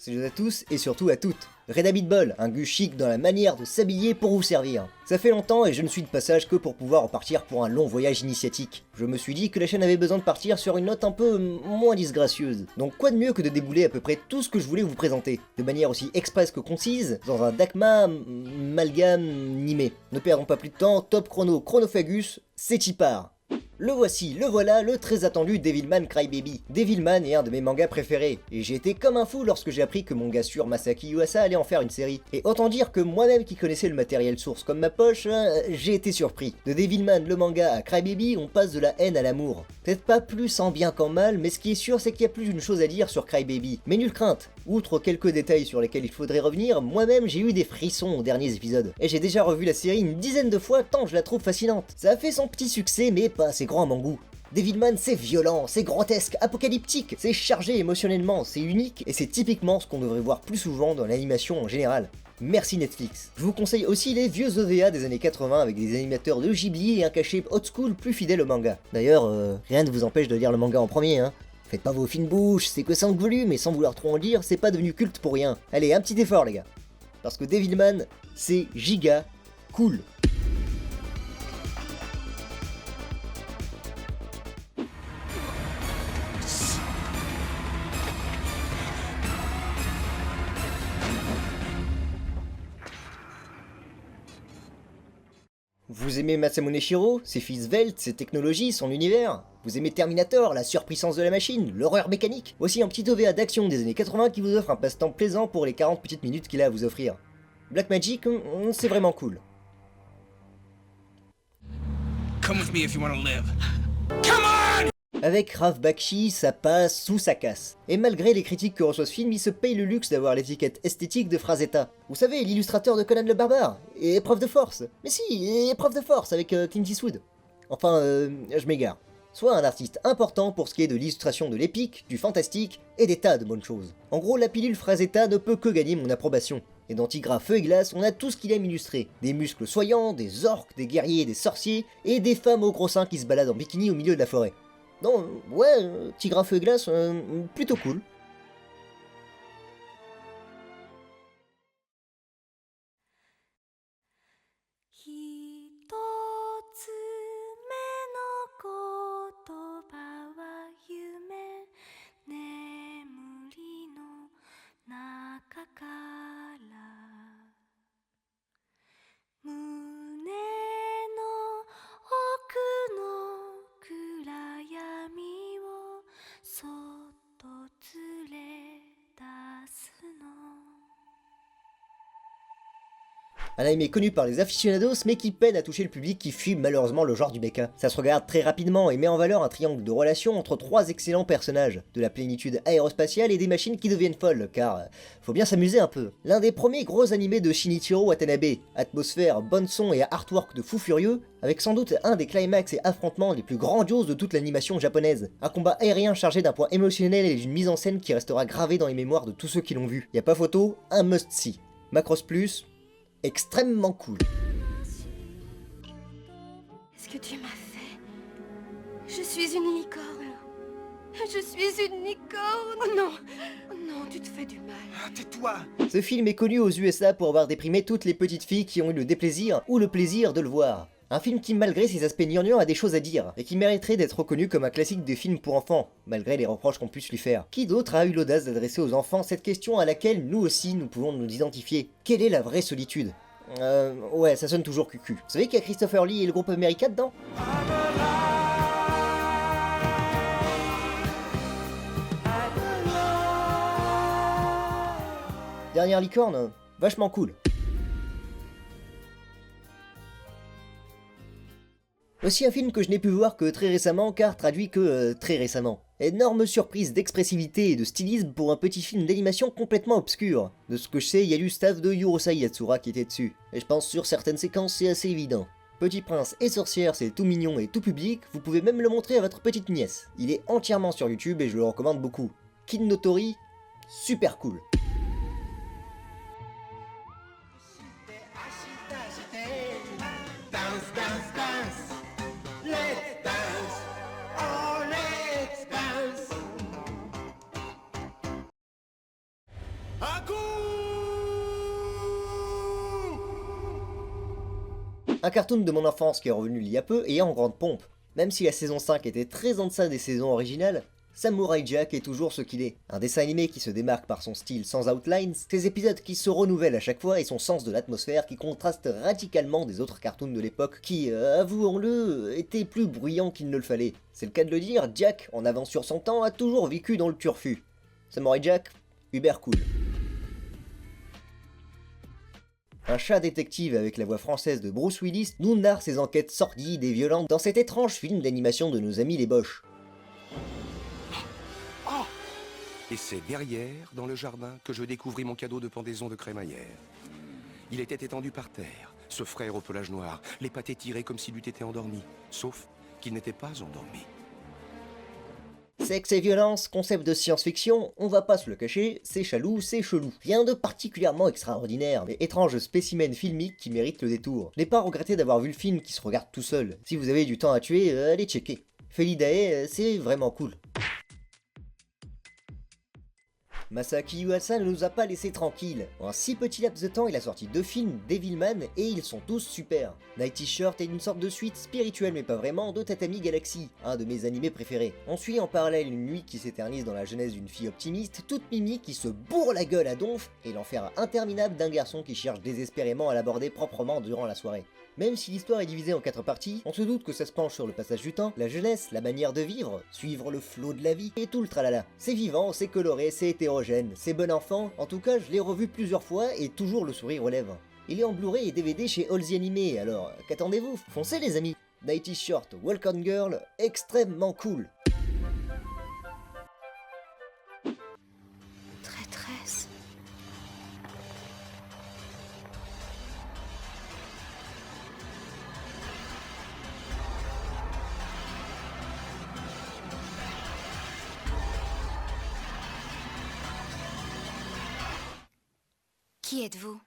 Salut à tous et surtout à toutes. Red Habit Ball, un gus chic dans la manière de s'habiller pour vous servir. Ça fait longtemps et je ne suis de passage que pour pouvoir repartir pour un long voyage initiatique. Je me suis dit que la chaîne avait besoin de partir sur une note un peu moins disgracieuse. Donc quoi de mieux que de débouler à peu près tout ce que je voulais vous présenter, de manière aussi express que concise, dans un Dakma amalgame nimé. Ne perdons pas plus de temps, top chrono, chronophagus, c'est y part. Le voici, le voilà, le très attendu Devilman Crybaby. Devilman est un de mes mangas préférés, et j'ai été comme un fou lorsque j'ai appris que mon gars sûr Masaki Yuasa allait en faire une série. Et autant dire que moi-même qui connaissais le matériel source comme ma poche, j'ai été surpris. De Devilman le manga à Crybaby, on passe de la haine à l'amour. Peut-être pas plus en bien qu'en mal, mais ce qui est sûr c'est qu'il y a plus d'une chose à dire sur Crybaby. Mais nulle crainte, outre quelques détails sur lesquels il faudrait revenir, moi-même j'ai eu des frissons aux derniers épisodes. Et j'ai déjà revu la série une dizaine de fois tant je la trouve fascinante. Ça a fait son petit succès, mais pas assez grand à mon goût. Devilman c'est violent, c'est grotesque, apocalyptique, c'est chargé émotionnellement, c'est unique, et c'est typiquement ce qu'on devrait voir plus souvent dans l'animation en général. Merci Netflix. Je vous conseille aussi les vieux OVA des années 80 avec des animateurs de Ghibli et un cachet old school plus fidèle au manga. D'ailleurs, rien ne vous empêche de lire le manga en premier, hein. Faites pas vos fines bouches, c'est que 5 volumes, et sans vouloir trop en dire, c'est pas devenu culte pour rien. Allez, un petit effort les gars. Parce que Devilman, c'est giga cool. Vous aimez Masamune Shirow, ses fils Svelte, ses technologies, son univers? Vous aimez Terminator, la surpuissance de la machine, l'horreur mécanique? Voici un petit OVA d'action des années 80 qui vous offre un passe-temps plaisant pour les 40 petites minutes qu'il a à vous offrir. Black Magic, c'est vraiment cool. Come with me if you want to live. Come on! Avec Ralph Bakshi, ça passe ou ça casse. Et malgré les critiques que reçoit ce film, il se paye le luxe d'avoir l'étiquette esthétique de Frazetta. Vous savez, l'illustrateur de Conan le Barbare, et Épreuve de Force. Mais si, Épreuve de Force avec Clint Eastwood. Enfin, je m'égare. Soit un artiste important pour ce qui est de l'illustration de l'épique, du fantastique, et des tas de bonnes choses. En gros, la pilule Frazetta ne peut que gagner mon approbation. Et dans Tigra Feu et Glace, on a tout ce qu'il aime illustrer. Des muscles soyants, des orques, des guerriers, des sorciers, et des femmes aux gros seins qui se baladent en bikini au milieu de la forêt. Non, ouais, Tigra Feu et Glace, plutôt cool. Un anime connu par les aficionados mais qui peine à toucher le public qui fuit malheureusement le genre du mecha. Ça se regarde très rapidement et met en valeur un triangle de relations entre trois excellents personnages, de la plénitude aérospatiale et des machines qui deviennent folles, car faut bien s'amuser un peu. L'un des premiers gros animés de Shinichiro Watanabe, atmosphère, bonne son et artwork de fou furieux, avec sans doute un des climax et affrontements les plus grandioses de toute l'animation japonaise. Un combat aérien chargé d'un point émotionnel et d'une mise en scène qui restera gravée dans les mémoires de tous ceux qui l'ont vu. Y a pas photo, un must-see. Macross Plus, extrêmement cool. Ce que tu m'as fait. Je suis une licorne. Je suis une licorne. Oh non, oh non, tu te fais du mal. Ah, tais-toi! Ce film est connu aux USA pour avoir déprimé toutes les petites filles qui ont eu le déplaisir ou le plaisir de le voir. Un film qui, malgré ses aspects gnangnans, a des choses à dire, et qui mériterait d'être reconnu comme un classique des films pour enfants, malgré les reproches qu'on puisse lui faire. Qui d'autre a eu l'audace d'adresser aux enfants cette question à laquelle nous aussi nous pouvons nous identifier? Quelle est la vraie solitude? Ouais, ça sonne toujours cucu. Vous savez qu'il y a Christopher Lee et le groupe America dedans? Dernière licorne, vachement cool. Aussi un film que je n'ai pu voir que très récemment, car traduit que très récemment. Énorme surprise d'expressivité et de stylisme pour un petit film d'animation complètement obscur. De ce que je sais, il y a du staff de Urusei Yatsura qui était dessus. Et je pense sur certaines séquences c'est assez évident. Petit Prince et Sorcière, c'est tout mignon et tout public, vous pouvez même le montrer à votre petite nièce. Il est entièrement sur YouTube et je le recommande beaucoup. Kin no Tori, super cool. Un cartoon de mon enfance qui est revenu il y a peu et en grande pompe. Même si la saison 5 était très en deçà des saisons originales, Samurai Jack est toujours ce qu'il est. Un dessin animé qui se démarque par son style sans outlines, ses épisodes qui se renouvellent à chaque fois et son sens de l'atmosphère qui contraste radicalement des autres cartoons de l'époque qui, avouons-le, étaient plus bruyants qu'il ne le fallait. C'est le cas de le dire, Jack, en avance sur son temps, a toujours vécu dans le turfu. Samurai Jack, uber cool. Un chat détective avec la voix française de Bruce Willis nous narre ses enquêtes sordides et violentes dans cet étrange film d'animation de nos amis les Boches. Et c'est derrière, dans le jardin, que je découvris mon cadeau de pendaison de crémaillère. Il était étendu par terre, ce frère au pelage noir, les pattes étirées comme s'il eût été endormi, sauf qu'il n'était pas endormi. Sexe et violence, concept de science-fiction, on va pas se le cacher, c'est chalou, c'est chelou. Rien de particulièrement extraordinaire, mais étrange spécimen filmique qui mérite le détour. N'ayez pas regretté d'avoir vu le film qui se regarde tout seul. Si vous avez du temps à tuer, allez checker. Felidae, c'est vraiment cool. Masaaki Yuasa ne nous a pas laissé tranquilles. En un si petit laps de temps, il a sorti 2 films, Devilman, et ils sont tous super. Night Shirt est une sorte de suite spirituelle mais pas vraiment de Tatami Galaxy, un de mes animés préférés. On suit en parallèle une nuit qui s'éternise dans la jeunesse d'une fille optimiste, toute mimi qui se bourre la gueule à donf, et l'enfer interminable d'un garçon qui cherche désespérément à l'aborder proprement durant la soirée. Même si l'histoire est divisée en 4 parties, on se doute que ça se penche sur le passage du temps, la jeunesse, la manière de vivre, suivre le flot de la vie, et tout le tralala. C'est vivant, c'est coloré, c'est hétérogène, c'est bon enfant, en tout cas je l'ai revu plusieurs fois et toujours le sourire aux lèvres. Il est en Blu-ray et DVD chez Halsey Anime, alors qu'attendez-vous? Foncez les amis. Nighty Short, Walk On Girl, extrêmement cool. Traîtresse. Qui êtes-vous?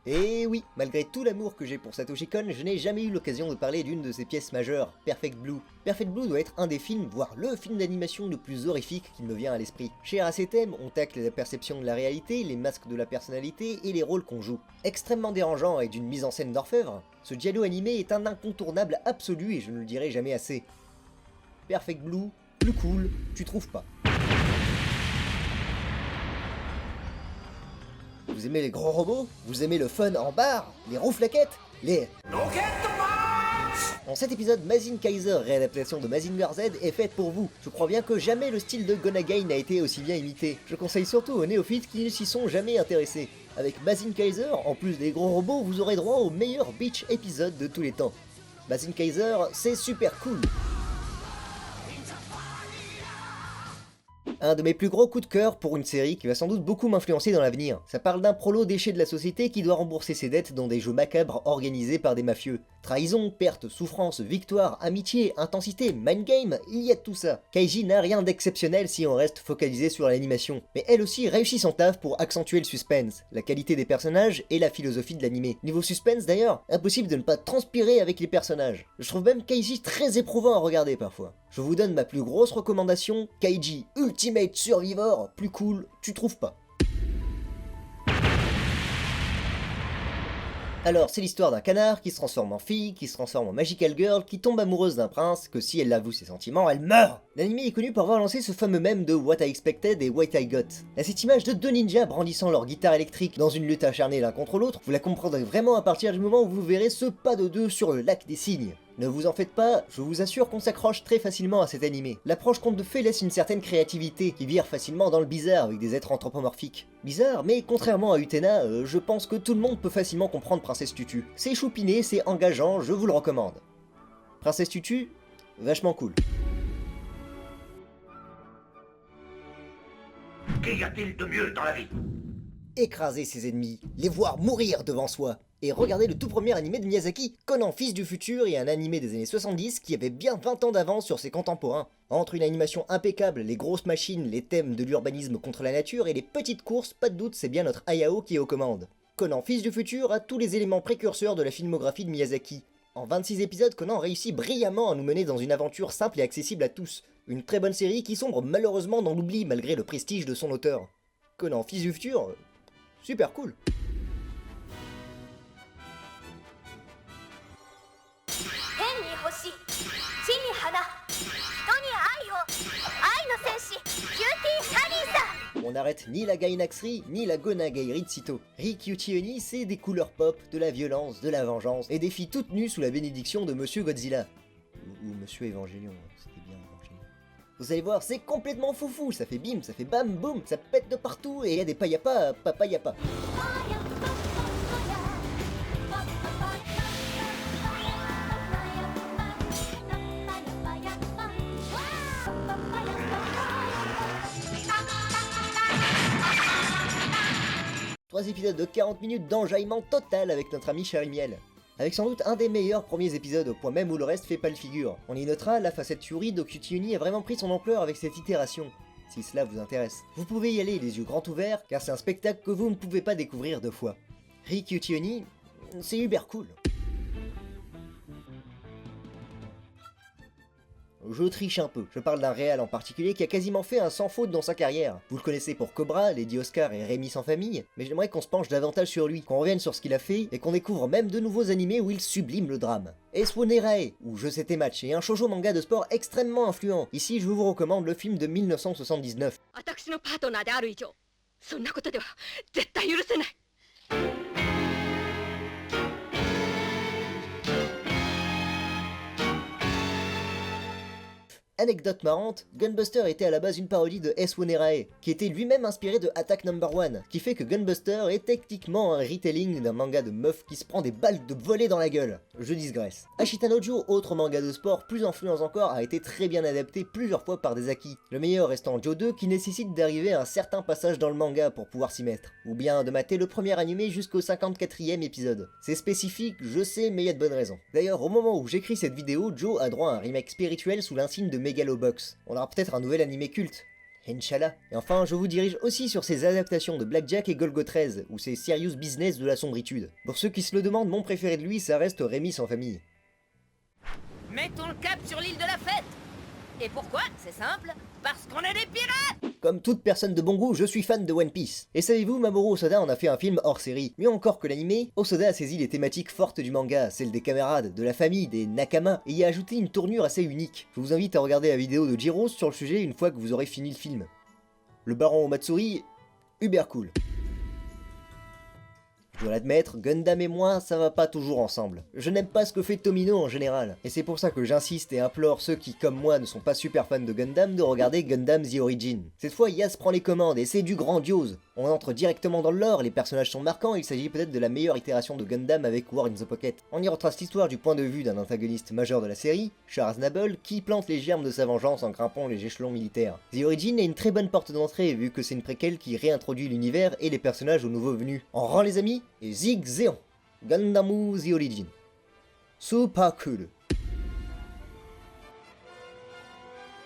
Et oui, malgré tout l'amour que j'ai pour Satoshi Kon, je n'ai jamais eu l'occasion de parler d'une de ses pièces majeures, Perfect Blue. Perfect Blue doit être un des films, voire le film d'animation le plus horrifique qui me vient à l'esprit. Cher à ses thèmes, on tacle la perception de la réalité, les masques de la personnalité et les rôles qu'on joue. Extrêmement dérangeant et d'une mise en scène d'orfèvre, ce giallo animé est un incontournable absolu et je ne le dirai jamais assez. Perfect Blue, plus cool, tu trouves pas. Vous aimez les gros robots? Vous aimez le fun en barre? Les rouflaquettes? Les... En cet épisode, Mazin Kaiser, réadaptation de Mazinger Z, est faite pour vous. Je crois bien que jamais le style de Gonagain n'a été aussi bien imité. Je conseille surtout aux néophytes qui ne s'y sont jamais intéressés. Avec Mazin Kaiser, en plus des gros robots, vous aurez droit au meilleur Beach épisode de tous les temps. Mazin Kaiser, c'est super cool. Un de mes plus gros coups de cœur pour une série qui va sans doute beaucoup m'influencer dans l'avenir. Ça parle d'un prolo déchet de la société qui doit rembourser ses dettes dans des jeux macabres organisés par des mafieux. Trahison, perte, souffrance, victoire, amitié, intensité, mind game, il y a tout ça. Kaiji n'a rien d'exceptionnel si on reste focalisé sur l'animation, mais elle aussi réussit son taf pour accentuer le suspense, la qualité des personnages et la philosophie de l'animé. Niveau suspense d'ailleurs, impossible de ne pas transpirer avec les personnages. Je trouve même Kaiji très éprouvant à regarder parfois. Je vous donne ma plus grosse recommandation, Kaiji Ultimate Survivor, plus cool, tu trouves pas. Alors, c'est l'histoire d'un canard qui se transforme en fille, qui se transforme en magical girl, qui tombe amoureuse d'un prince, que si elle avoue ses sentiments, elle meurt. L'anime est connu pour avoir lancé ce fameux mème de What I Expected et What I Got. À cette image de 2 ninjas brandissant leur guitare électrique dans une lutte acharnée l'un contre l'autre, vous la comprendrez vraiment à partir du moment où vous verrez ce pas de 2 sur le lac des cygnes. Ne vous en faites pas, je vous assure qu'on s'accroche très facilement à cet animé. L'approche conte de fées laisse une certaine créativité, qui vire facilement dans le bizarre avec des êtres anthropomorphiques. Bizarre, mais contrairement à Utena, je pense que tout le monde peut facilement comprendre Princesse Tutu. C'est choupiné, c'est engageant, je vous le recommande. Princesse Tutu, vachement cool. Qu'y a-t-il de mieux dans la vie? Écraser ses ennemis, les voir mourir devant soi. Et regardez le tout premier animé de Miyazaki, Conan Fils du futur, et un animé des années 70 qui avait bien 20 ans d'avance sur ses contemporains. Entre une animation impeccable, les grosses machines, les thèmes de l'urbanisme contre la nature et les petites courses, pas de doute c'est bien notre Hayao qui est aux commandes. Conan Fils du futur a tous les éléments précurseurs de la filmographie de Miyazaki. En 26 épisodes, Conan réussit brillamment à nous mener dans une aventure simple et accessible à tous. Une très bonne série qui sombre malheureusement dans l'oubli malgré le prestige de son auteur. Conan Fils du futur, super cool. 地に花人に愛を愛の戦士キューティーサニーさん。 On n'arrête ni la gainaxerie, ni la gonagaïerie de sitôt. Rikyuchi-Oni, c'est des couleurs pop, de la violence, de la vengeance, et des filles toutes nues sous la bénédiction de Monsieur Godzilla. Ou Monsieur Évangélion, c'était bien Évangélion. Vous allez voir, c'est complètement foufou, ça fait bim, ça fait bam, boum, ça pète de partout, et il y a des payapa, papayapa. Trois épisodes de 40 minutes d'enjaillement total avec notre ami Charimiel. Avec sans doute un des meilleurs premiers épisodes, au point même où le reste fait pas le figure. On y notera, la facette Yuri d'Okyuchi-Uni a vraiment pris son ampleur avec cette itération, si cela vous intéresse. Vous pouvez y aller les yeux grands ouverts, car c'est un spectacle que vous ne pouvez pas découvrir deux fois. Rikyuchi-Uni, c'est hyper cool. Je triche un peu, je parle d'un réal en particulier qui a quasiment fait un sans faute dans sa carrière. Vous le connaissez pour Cobra, Lady Oscar et Rémi sans famille, mais j'aimerais qu'on se penche davantage sur lui, qu'on revienne sur ce qu'il a fait, et qu'on découvre même de nouveaux animés où il sublime le drame. Eswonerae, ou Je sais tes matchs, est un shoujo manga de sport extrêmement influent. Ici je vous recommande le film de 1979. 私のパートナーである以上、そんなことでは絶対許せない。 Anecdote marrante, Gunbuster était à la base une parodie de Eswonerae, qui était lui-même inspiré de Attack No. 1, qui fait que Gunbuster est techniquement un retelling d'un manga de meuf qui se prend des balles de volée dans la gueule. Je digresse. Ashita no Joe, autre manga de sport plus influent encore, a été très bien adapté plusieurs fois par des Aki. Le meilleur restant Joe 2 qui nécessite d'arriver à un certain passage dans le manga pour pouvoir s'y mettre, ou bien de mater le premier animé jusqu'au 54e épisode. C'est spécifique, je sais, mais il y a de bonnes raisons. D'ailleurs, au moment où j'écris cette vidéo, Joe a droit à un remake spirituel sous l'insigne de Megalobox. On aura peut-être un nouvel animé culte. Inch'Allah. Et enfin, je vous dirige aussi sur ces adaptations de Blackjack et Golgo 13, ou ces serious business de la sombritude. Pour ceux qui se le demandent, mon préféré de lui, ça reste Rémi sans famille. Mettons le cap sur l'île de la fête. Et pourquoi? C'est simple, parce qu'on est des pirates. Comme toute personne de bon goût, je suis fan de One Piece. Et savez-vous, Mamoru Hosoda en a fait un film hors série. Mieux encore que l'animé, Hosoda a saisi les thématiques fortes du manga, celles des camarades, de la famille, des nakama, et y a ajouté une tournure assez unique. Je vous invite à regarder la vidéo de Jiros sur le sujet une fois que vous aurez fini le film. Le baron Matsuri, uber cool. Je dois l'admettre, Gundam et moi, ça va pas toujours ensemble. Je n'aime pas ce que fait Tomino en général, et c'est pour ça que j'insiste et implore ceux qui, comme moi, ne sont pas super fans de Gundam de regarder Gundam The Origin. Cette fois, Yas prend les commandes et c'est du grandiose. On entre directement dans le lore, les personnages sont marquants, il s'agit peut-être de la meilleure itération de Gundam avec War in the Pocket. On y retrace l'histoire du point de vue d'un antagoniste majeur de la série, Char Aznable, qui plante les germes de sa vengeance en grimpant les échelons militaires. The Origin est une très bonne porte d'entrée vu que c'est une préquelle qui réintroduit l'univers et les personnages aux nouveaux venus. En rang les amis, et Zig Zéon, Gandamu The Origin. Super cool.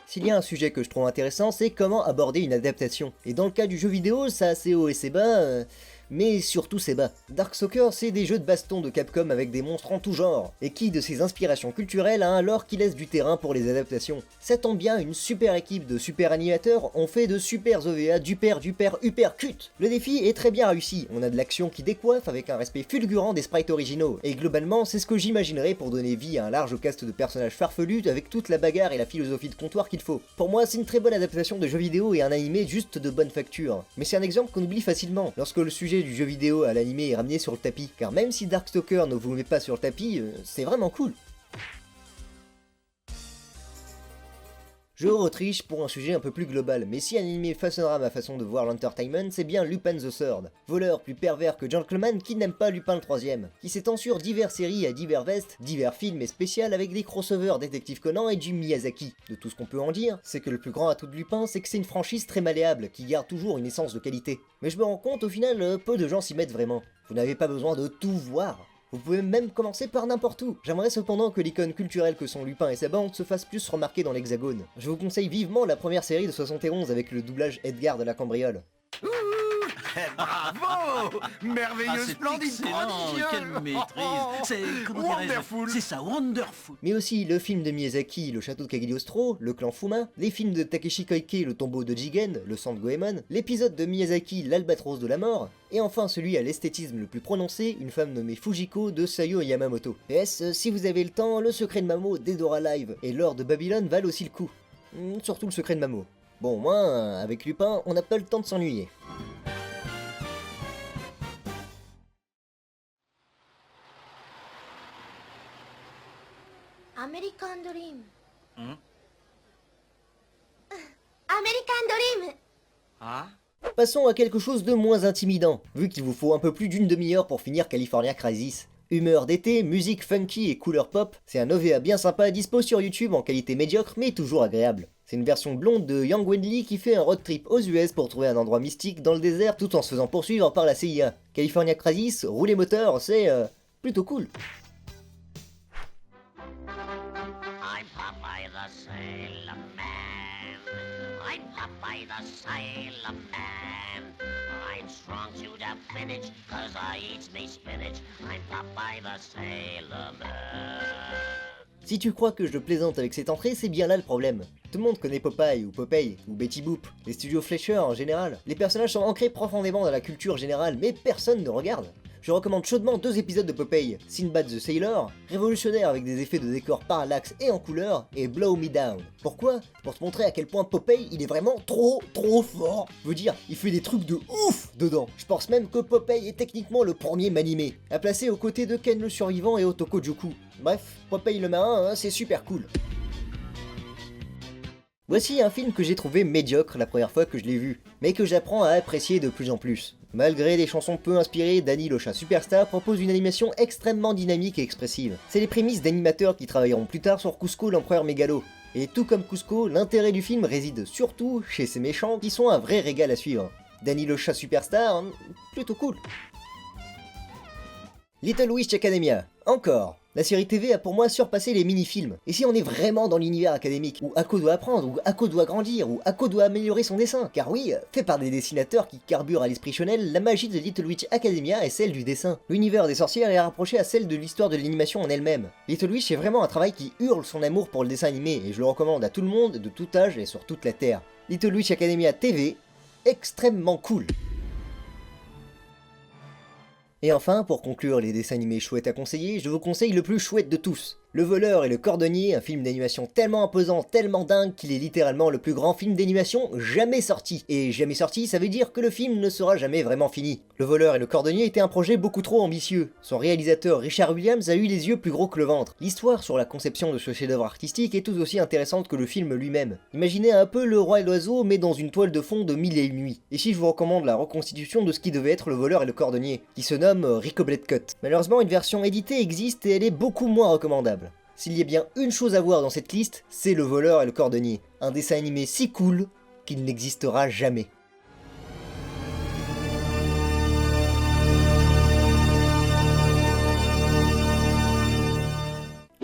S'il y a un sujet que je trouve intéressant, c'est comment aborder une adaptation. Et dans le cas du jeu vidéo, ça a ses hauts et ses bas, mais surtout ses bas. Darkstalkers, c'est des jeux de baston de Capcom avec des monstres en tout genre, et qui de ses inspirations culturelles a un lore qui laisse du terrain pour les adaptations. Ça tombe bien, une super équipe de super animateurs ont fait de super OVA duper cut. Le défi est très bien réussi, on a de l'action qui décoiffe avec un respect fulgurant des sprites originaux, et globalement c'est ce que j'imaginerais pour donner vie à un large cast de personnages farfelus avec toute la bagarre et la philosophie de comptoir qu'il faut. Pour moi c'est une très bonne adaptation de jeux vidéo et un animé juste de bonne facture. Mais c'est un exemple qu'on oublie facilement, lorsque le sujet du jeu vidéo à l'animé est ramené sur le tapis, car même si Darkstalkers ne vous met pas sur le tapis, c'est vraiment cool. Je retriche pour un sujet un peu plus global, mais si un animé façonnera ma façon de voir l'entertainment, c'est bien Lupin the Third. Voleur plus pervers que Gentleman qui n'aime pas Lupin le troisième, qui s'étend sur diverses séries à divers vestes, divers films et spéciales avec des crossovers Détective Conan et du Miyazaki. De tout ce qu'on peut en dire, c'est que le plus grand atout de Lupin, c'est que c'est une franchise très malléable, qui garde toujours une essence de qualité. Mais je me rends compte au final, peu de gens s'y mettent vraiment. Vous n'avez pas besoin de tout voir. Vous pouvez même commencer par n'importe où. J'aimerais cependant que l'icône culturelle que sont Lupin et sa bande se fasse plus remarquer dans l'Hexagone. Je vous conseille vivement la première série de 71 avec le doublage Edgar de la Cambriole. Ooh, Bravo! Merveilleux, c'est splendide, excellent, prodigieux! quelle maîtrise. C'est, comment dirais-je, Wonderful! c'est ça, wonderful. Mais aussi le film de Miyazaki, Le Château de Cagliostro, Le Clan Fuma, les films de Takeshi Koike, Le Tombeau de Jigen, Le Sang de Goemon, l'épisode de Miyazaki, L'Albatros de la Mort, et enfin celui à l'esthétisme le plus prononcé, Une femme nommée Fujiko de Sayo Yamamoto. PS, si vous avez le temps, Le Secret de Mamo d'Edora Live et L'Or de Babylone valent aussi le coup. Surtout Le Secret de Mamo. Bon, au moins, avec Lupin, on n'a pas le temps de s'ennuyer. American Dream. Hein? American Dream. Ah? Passons à quelque chose de moins intimidant, vu qu'il vous faut un peu plus d'une demi-heure pour finir California Crisis. Humeur d'été, musique funky et couleur pop, c'est un OVA bien sympa dispo sur YouTube en qualité médiocre mais toujours agréable. C'est une version blonde de Yang Wenli qui fait un road trip aux US pour trouver un endroit mystique dans le désert tout en se faisant poursuivre par la CIA. California Crisis, rouler moteur, c'est plutôt cool. I'm Popeye the Sailor Man. I'm Popeye the Sailor Man. I'm strong to the finish, 'cause I eat me spinach. I'm Popeye the Sailor Man. Si tu crois que je plaisante avec cette entrée, c'est bien là le problème. Tout le monde connaît Popeye, ou Betty Boop, les studios Fleischer en général. Les personnages sont ancrés profondément dans la culture générale, mais personne ne regarde. Je recommande chaudement 2 épisodes de Popeye, Sinbad the Sailor, révolutionnaire avec des effets de décor parallaxe et en couleur, et Blow Me Down. Pourquoi? Pour te montrer à quel point Popeye il est vraiment trop fort. Je veux dire, il fait des trucs de ouf dedans. Je pense même que Popeye est techniquement le premier m'animer, à placer aux côtés de Ken le survivant et Otoko Joku. Bref, Popeye le marin, hein, c'est super cool. Voici un film que j'ai trouvé médiocre la première fois que je l'ai vu, mais que j'apprends à apprécier de plus en plus. Malgré des chansons peu inspirées, Danny le chat superstar propose une animation extrêmement dynamique et expressive. C'est les prémices d'animateurs qui travailleront plus tard sur Cusco l'empereur mégalo. Et tout comme Cusco, l'intérêt du film réside surtout chez ces méchants qui sont un vrai régal à suivre. Danny le chat superstar, plutôt cool. Little Witch Academia, encore. La série TV a pour moi surpassé les mini-films. Et si on est vraiment dans l'univers académique, où Ako doit apprendre, où Ako doit grandir, où Ako doit améliorer son dessin, car oui, fait par des dessinateurs qui carburent à l'esprit Shonen, la magie de Little Witch Academia est celle du dessin. L'univers des sorcières est rapproché à celle de l'histoire de l'animation en elle-même. Little Witch est vraiment un travail qui hurle son amour pour le dessin animé, et je le recommande à tout le monde, de tout âge et sur toute la Terre. Little Witch Academia TV, extrêmement cool. Et enfin, pour conclure les dessins animés chouettes à conseiller, je vous conseille le plus chouette de tous. Le Voleur et le Cordonnier, un film d'animation tellement imposant, tellement dingue qu'il est littéralement le plus grand film d'animation jamais sorti. Et jamais sorti, ça veut dire que le film ne sera jamais vraiment fini. Le Voleur et le Cordonnier était un projet beaucoup trop ambitieux. Son réalisateur Richard Williams a eu les yeux plus gros que le ventre. L'histoire sur la conception de ce chef-d'œuvre artistique est tout aussi intéressante que le film lui-même. Imaginez un peu Le Roi et l'Oiseau mais dans une toile de fond de 1001 nuits. Ici je vous recommande la reconstitution de ce qui devait être Le Voleur et le Cordonnier, qui se nomme Rico Blade Cut. Malheureusement une version éditée existe et elle est beaucoup moins recommandable. S'il y a bien une chose à voir dans cette liste, c'est Le Voleur et le Cordonnier, un dessin animé si cool qu'il n'existera jamais.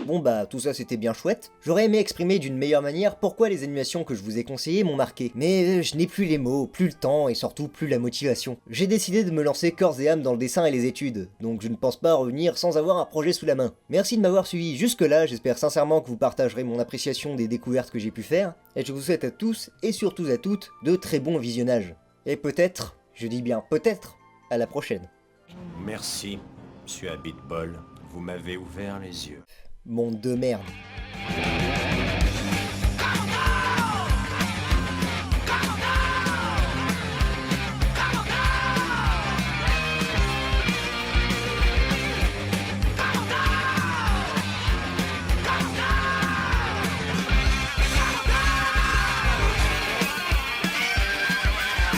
Bon bah tout ça c'était bien chouette. J'aurais aimé exprimer d'une meilleure manière pourquoi les animations que je vous ai conseillées m'ont marqué. Mais je n'ai plus les mots, plus le temps et surtout plus la motivation. J'ai décidé de me lancer corps et âme dans le dessin et les études, donc je ne pense pas revenir sans avoir un projet sous la main. Merci de m'avoir suivi jusque là, j'espère sincèrement que vous partagerez mon appréciation des découvertes que j'ai pu faire, et je vous souhaite à tous et surtout à toutes de très bons visionnages. Et peut-être, je dis bien peut-être, à la prochaine. Merci, monsieur Abitbol, vous m'avez ouvert les yeux. Monde de merde.